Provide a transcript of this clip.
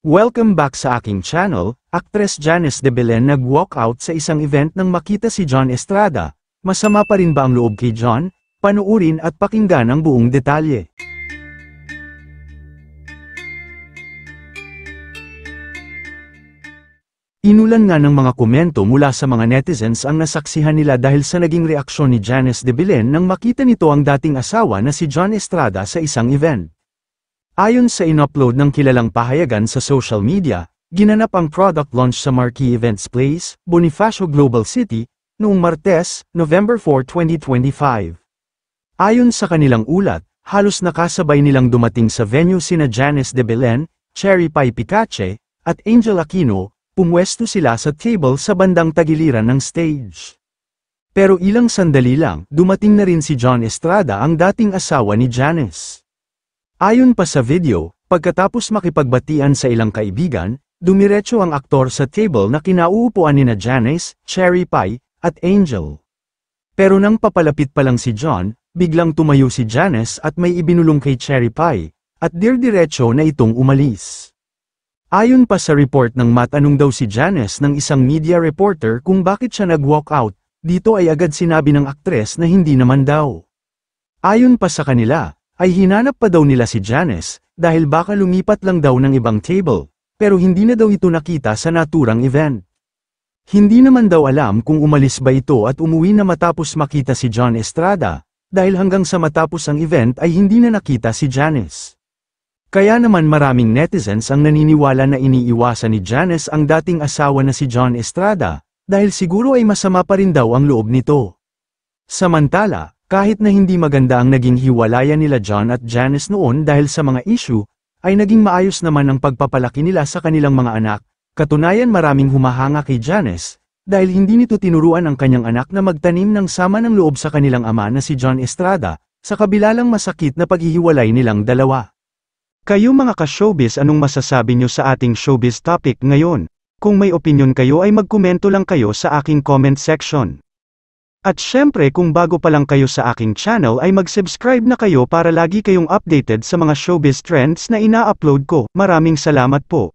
Welcome back sa aking channel. Actress Janice de Belen nag-walk out sa isang event nang makita si John Estrada. Masama pa rin ba ang loob kay John? Panuurin at pakinggan ang buong detalye. Inulan nga ng mga komento mula sa mga netizens ang nasaksihan nila dahil sa naging reaksyon ni Janice de Belen nang makita nito ang dating asawa na si John Estrada sa isang event. Ayon sa inupload ng kilalang pahayagan sa social media, ginanap ang product launch sa Marquee Events Place, Bonifacio Global City, noong Martes, November 4, 2025. Ayon sa kanilang ulat, halos nakasabay nilang dumating sa venue sina Janice de Belen, Cherry Pie Picache, at Angel Aquino. Pumwesto sila sa table sa bandang tagiliran ng stage. Pero ilang sandali lang, dumating na rin si John Estrada, ang dating asawa ni Janice. Ayon pa sa video, pagkatapos makipagbatian sa ilang kaibigan, dumiretso ang aktor sa table na kinauupuan nina Janice, Cherry Pie, at Angel. Pero nang papalapit pa lang si John, biglang tumayo si Janice at may ibinulong kay Cherry Pie, at dirdiretso na itong umalis. Ayon pa sa report ng matanong daw si Janice ng isang media reporter kung bakit siya nag-walk out, dito ay agad sinabi ng aktres na hindi naman daw. Ayon pa sa kanila, ay hinanap pa daw nila si Janice, dahil baka lumipat lang daw ng ibang table, pero hindi na daw ito nakita sa naturang event. Hindi naman daw alam kung umalis ba ito at umuwi na matapos makita si John Estrada, dahil hanggang sa matapos ang event ay hindi na nakita si Janice. Kaya naman maraming netizens ang naniniwala na iniiwasan ni Janice ang dating asawa na si John Estrada, dahil siguro ay masama pa rin daw ang loob nito. Samantala, kahit na hindi maganda ang naging hiwalayan nila John at Janice noon dahil sa mga issue, ay naging maayos naman ang pagpapalaki nila sa kanilang mga anak. Katunayan maraming humahanga kay Janice, dahil hindi nito tinuruan ang kanyang anak na magtanim ng sama ng loob sa kanilang ama na si John Estrada, sa kabila lang masakit na paghihiwalay nilang dalawa. Kayo mga ka-showbiz, anong masasabi nyo sa ating showbiz topic ngayon? Kung may opinion kayo ay magkomento lang kayo sa aking comment section. At syempre kung bago pa lang kayo sa aking channel ay mag-subscribe na kayo para lagi kayong updated sa mga showbiz trends na ina-upload ko. Maraming salamat po.